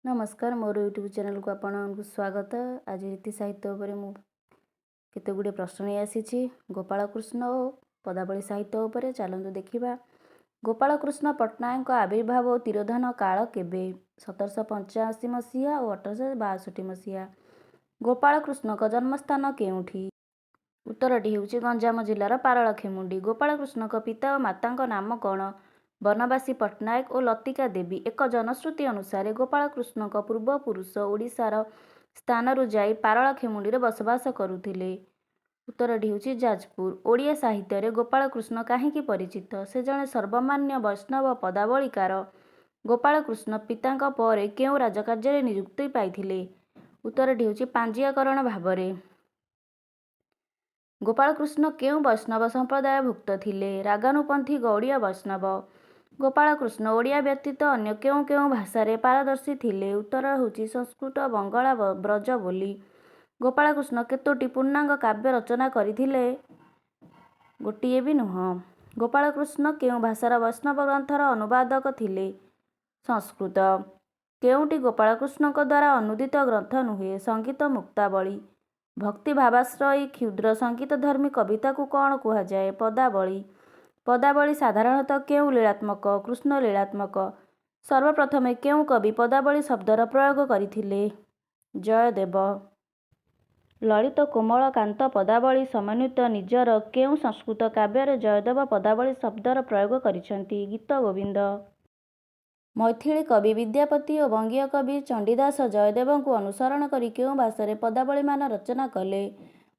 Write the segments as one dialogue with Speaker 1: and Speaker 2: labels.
Speaker 1: नमस्कार मोर YouTube channel को आपको स्वागत। आज रीति साहित्य उपर मु केते गुडे प्रश्न नहीं आसी गोपाल कृष्ण और पदावली साहित्य उपर चलतु देखा। गोपाल कृष्ण पट्टनायक आविर्भाव और तिरोधान काल केबे 1785 मसीहा और 1862 मसीहा। गोपाल कृष्ण जन्मस्थान केउठी? उत्तरटी हेउची गंजाम जिलार पारलाखेमुंडी। गोपाल कृष्ण पिता और माता नाम कौन? बनवासी पट्टनायक और लतिका देवी। एक जनश्रुति अनुसार गोपाल कृष्ण पूर्वपुरुष ओडिशार स्थानरू जाई पारलाखेमुंडी बसवास करुथिले। उत्तरटी हेउची जाजपुर। ओडिया साहित्य गोपाल कृष्ण काहींकी परिचित? से जणे सर्वमान्य वैष्णव पदावलीकार। गोपाल कृष्ण पिता पर केउं राजकार्य नियुक्ति पाइथिले? उत्तरटी हेउची पांजियाकरण भावरे। गोपाल कृष्ण केउं वैष्णव संप्रदाय भुक्त थिले? रागानुपंथी गौड़ीय वैष्णव। गोपाल कृष्ण ओडिया व्यतीत अन्य केउं केउं भाषारे पारदर्शी थिले? उत्तर हेउची संस्कृत, बंगाला, ब्रज बोली। गोपाल कृष्ण केतोटी पूर्णांग काव्य रचना करिथिले? गोटिए भी नुह। गोपाल कृष्ण केउं भाषार वैष्णव ग्रंथर अनुवादक थिले? संस्कृत। केउंटी गोपाल कृष्ण द्वारा अनुदित ग्रंथ नुहे? संगीत मुक्तावली। भक्ति भावाश्रयी क्षुद्र संगीत धर्मी कविता को कौन कुहाଯାଏ? पदावली। पदावली साधारणतः केउं लीलात्मक? कृष्ण लीलात्मक। सर्वप्रथमे केउं कवि पदावली शब्दर प्रयोग करिथिले? जयदेव। ललित कोमल कांत पदावली समन्वित निजर केउं संस्कृत काव्ୟରେ जयदेव पदावली शब्दर प्रयोग करिसंती? गीत गोविंद। मैथिली कवि विद्यापति और बंगीय कवि चंडीदास जयदेव को अनुसरण करी केउं भाषारे पदावली मान रचना कले?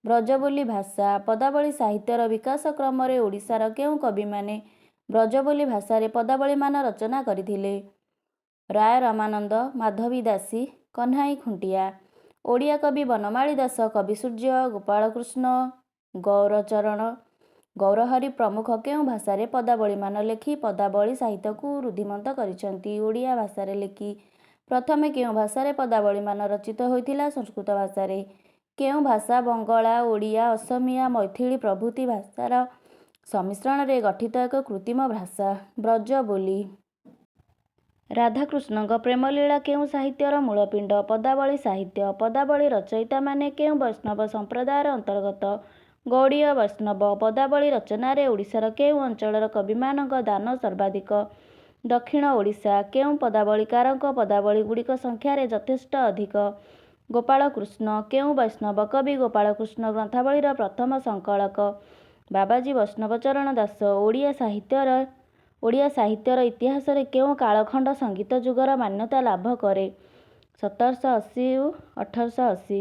Speaker 1: ब्रजबोली भाषा। पदावली साहित्यर विकास क्रम रे ओडिशार केउं कवि माने ब्रजबोली भाषारे पदावली मान रचना करिथिले? राय रामानंद, माधवी दासी, कन्हाई खुंटिया। ओडिया कवि बनमाली दास, कविसूर्य, गोपाल कृष्ण, गौरचरण, गौरहरि प्रमुख केउं भाषारे पदावली मान लेखि पदावली साहित्य को रुद्धिमंत करिसंती? ओडिया भाषारे लेखि। प्रथमे केउं भाषारे पदावली मान रचित होइथिला? संस्कृत भाषारे। केउं भाषा बंगाला, ओडिया, असमिया, मैथिली प्रभृति भाषार सम्मिश्रण रे गठित एक कृत्रिम भाषा? ब्रज बोली। राधाकृष्ण प्रेमलीला केउं साहित्यर मूलपिंड? पदावली साहित्य। पदावली रचयिता माने केउं वैष्णव संप्रदायर अंतर्गत? गौड़ीय वैष्णव। पदावली रचनारे ओडिशार केउं अंचलर कविमानक दान सर्वाधिक? दक्षिण ओडिशा। केउं पदावलीकारक पदावली गुड़िक संख्यारे यथेष्ट अधिक? गोपाल कृष्ण। केउं वैष्णव कवि गोपाल कृष्ण ग्रंथावलीर प्रथम संकलक? बाबाजी वैष्णवचरण दास। ओडिया साहित्यर इतिहास केउं कालखंड संगीत जुगर मान्यता लाभ करे? 1780 1880।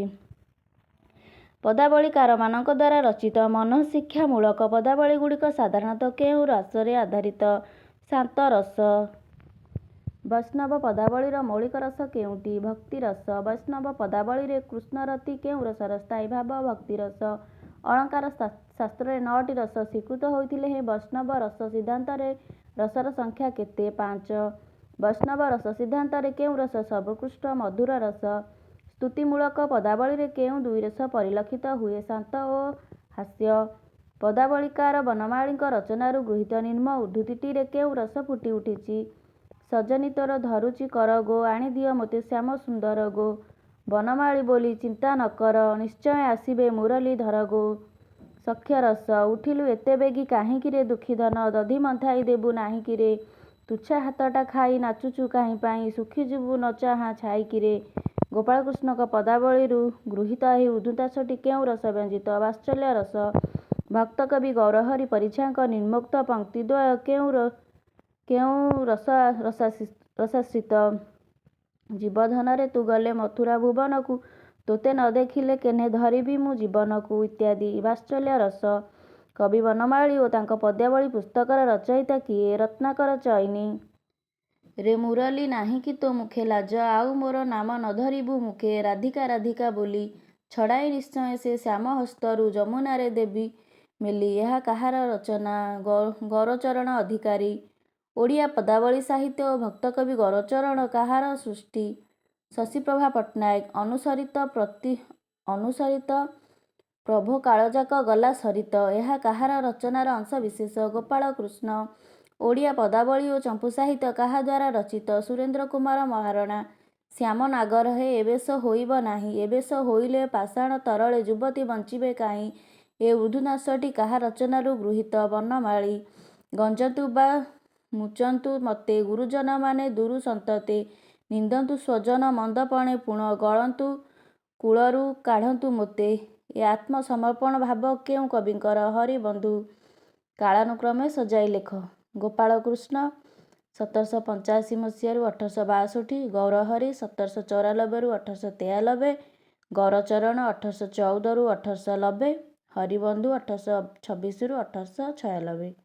Speaker 1: पदावलीकारମାନଙ୍କ द्वारा रचित मनःशिक्षामूलक पदावली गुड़िक साधारणतः केउं रसरे आधारित? शांत रस। वैष्णव पदावलीर मौलिक रस केउंटी? भक्ति रस। वैष्णव पदावली कृष्णरति केउं रसर स्थायी भाव? भक्ति रस। अलंकार शास्त्र 9टी रस स्वीकृत होइथिले हे वैष्णव रस सिद्धांत रसर संख्या केते? 5। वैष्णव रस सिद्धांत केउं रस सर्वोत्कृष्ट? मधुर रस। स्तुतिमूलक पदावली केउं दुई रस परिलक्षित हुए? शांत और हास्य। पदावलीकार बनमाली रचनारू गृहीत निम्न उद्धृतिटी केउं रस फुटी उठिछि? सजनी तोर धरुचि कर गो, आनी दियो मोते श्याम सुंदर गो। बनमाली बोली चिंता न कर, निश्चय आसिबे मुरली धर गो। सख्य रस। उठिलु एते बेगी काहींकिरे दुखी धन, दधि मंथाई देबु नाहीकिरे। तुच्छा हाथटा खाई नाचुचु काहीं पाई, सुखी जीवु न चाहा छाईकिरे। गोपाल कृष्ण पदावली गृहीत एही उद्धृतांशटी केउं रस व्यंजित? वात्सल्य रस। भक्त कवि गौरहरि परिछांक निर्मोक्त पंक्तिद्वय केउं रसाश्रित? जीवधनरे तू गले मथुरा भुवनकु, तोते न देखिले केन्हे धरिबी मु जीवनकु इत्यादि। वात्सल्य रस। कवि बनमाली और तांको पद्यावली पुस्तकर रचयिता किए? रत्नाकर चैनी। रे मुरली नाही कि तो मुखे लाज, आउ मोर नाम न धरिबु मुखे। राधिका राधिका बोली छड़ाई निश्चय से श्याम हस्तरू, जमुना रे देवी मेली। यह काहार रचना? गौरचरण अधिकारी। ओडिया पदावली साहित्य और भक्तकवि गौरचरण काहार सृष्टि? शशिप्रभा पट्टनायक। अनुसरित प्रभो कालजाक गला सरित। यह काहार रचनार अंशविशेष? गोपाल कृष्ण। ओडिया पदावली और चंपू साहित्य काहा द्वारा रचित? सुरेंद्र कुमार महारणा। ଶ୍ୟାମ ନାଗର ହେ ଏବେଶ ହୋଇବ ନାହିଁ। ଏବେଶ ହୋଇଲେ ପାଷାଣ ତରଳେ ଯୁବତୀ ବଞ୍ଚିବେ କାହିଁ। ଏ ଉର୍ଦ୍ଧନାଶଟି କାହା ରଚନାରୁ ଗୃହୀତ? ବନମାଳୀ। ଗଞ୍ଜନ୍ତୁ ବା ମୁଚନ୍ତୁ ମତେ ଗୁରୁଜନମାନେ ଦୁରୁ ସନ୍ତତେ। ନିନ୍ଦନ୍ତୁ ସ୍ୱଜନ ମନ୍ଦପଣେ ପୁଣ ଗଳନ୍ତୁ କୂଳରୁ କାଢ଼ନ୍ତୁ ମୋତେ। ଏ ଆତ୍ମସମର୍ପଣ ଭାବ କେଉଁ କବିଙ୍କର? ହରିବନ୍ଧୁ। କାଳାନୁକ୍ରମେ ସଜାଇ ଲେଖ। ଗୋପାଳକୃଷ୍ଣ 1785 ମସିହାରୁ 1862, ଗୌରହରି 1794ରୁ 1893, ଗୌରଚରଣ 1814ରୁ 1890, ହରିବନ୍ଧୁ 1826ରୁ 1896।